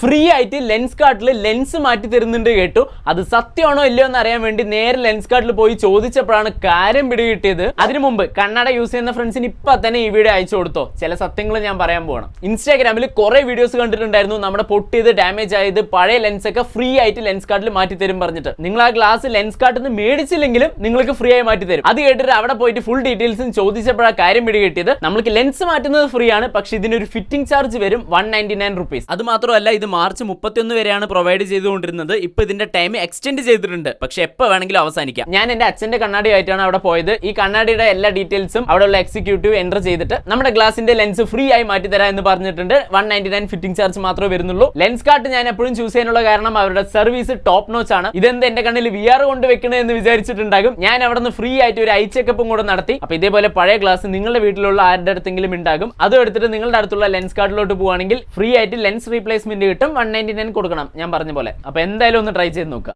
Free ആയിട്ട് lens കാർട്ടിൽ lens മാറ്റി തരുന്നുണ്ട് കേട്ടു. അത് സത്യമാണോ ഇല്ലയോ എന്ന് അറിയാൻ വേണ്ടി നേരെ ലെൻസ് കാർട്ടിൽ പോയി ചോദിച്ചപ്പോഴാണ് കാര്യം പിടികിട്ടിയത്. അതിനു മുമ്പ് കണ്ണട യൂസ് ചെയ്യുന്ന ഫ്രണ്ട്സിന് ഇപ്പൊ തന്നെ ഈ വീഡിയോ അയച്ചു കൊടുത്തോ. ചില സത്യങ്ങൾ ഞാൻ പറയാൻ പോകണം. ഇൻസ്റ്റാഗ്രാമിൽ കുറെ വീഡിയോസ് കണ്ടിട്ടുണ്ടായിരുന്നു, നമ്മുടെ പൊട്ടിയത് ഡാമേജ് ആയത് പഴയ ലെൻസ് ഒക്കെ ഫ്രീ ആയിട്ട് ലെൻസ് കാർട്ടിൽ മാറ്റി തരും പറഞ്ഞിട്ട്. നിങ്ങൾ ആ ഗ്ലാസ് ലെൻസ് കാർട്ടിൽ നിന്ന് മേടിച്ചില്ലെങ്കിലും നിങ്ങൾക്ക് ഫ്രീ ആയി മാറ്റി തരും. അത് കേട്ടിട്ട് അവിടെ പോയിട്ട് ഫുൾ ഡീറ്റെയിൽസും ചോദിച്ചപ്പോഴാണ് കാര്യം പിടികിട്ടിയത്. നമുക്ക് ലെൻസ് മാറ്റുന്നത് ഫ്രീ ആണ്, പക്ഷെ ഇതിനൊരു ഫിറ്റിംഗ് ചാർജ് വരും 199 റുപ്പീസ്. അത് മാത്രമല്ല ഇത് മാർച്ച് 31 വരെയാണ് പ്രൊവൈഡ് ചെയ്തുകൊണ്ടിരുന്നത്. ഇപ്പൊ ഇതിന്റെ ടൈം എക്സ്റ്റെൻഡ് ചെയ്തിട്ടുണ്ട്, പക്ഷെ എപ്പോ വേണമെങ്കിലും അവസാനിക്കാം. ഞാൻ എന്റെ അച്ഛന്റെ കണ്ണാടി ആയിട്ടാണ് അവിടെ പോയത്. ഈ കണ്ണാടിയുടെ എല്ലാ ഡീറ്റെയിൽസും അവിടെയുള്ള എക്സിക്യൂട്ടീവ് എൻ്റർ ചെയ്തിട്ട് നമ്മുടെ ഗ്ലാസിന്റെ ലെൻസ് ഫ്രീ ആയി മാറ്റി തരാം എന്ന് പറഞ്ഞിട്ടുണ്ട്. 199 ഫിറ്റിംഗ് ചാർജ് മാത്രമേ വരുന്നുള്ളൂ. ലെൻസ് കാർട്ട് ഞാൻ എപ്പോഴും ചൂസ് ചെയ്യാനുള്ള കാരണം അവരുടെ സർവീസ് ടോപ്പ് നോച്ച് ആണ്. ഇതെന്ത് എന്റെ കണ്ണിൽ VR കൊണ്ട് വെക്കണേ എന്ന് വിചാരിച്ചിട്ടുണ്ടാകും. ഞാൻ അവിടെ നിന്ന് ഫ്രീ ആയിട്ട് ഒരു ഐ ചെക്കപ്പും കൂടെ നടത്തി. അപ്പൊ ഇതേപോലെ പഴയ ഗ്ലാസ് നിങ്ങളുടെ വീട്ടിലുള്ള ആരുടെ അടുത്തെങ്കിലും ഉണ്ടാകും. അതും എടുത്തിട്ട് നിങ്ങളുടെ അടുത്തുള്ള ലെൻസ് കാർട്ടിലോട്ട് പോവുകയാണെങ്കിൽ ഫ്രീ ആയിട്ട് ലെൻസ് റീപ്ലേസ്മെന്റ് കിട്ടും. 199 കൊടുക്കണം ഞാൻ പറഞ്ഞ പോലെ. അപ്പൊ എന്തായാലും ഒന്ന് ട്രൈ ചെയ്ത് നോക്കുക.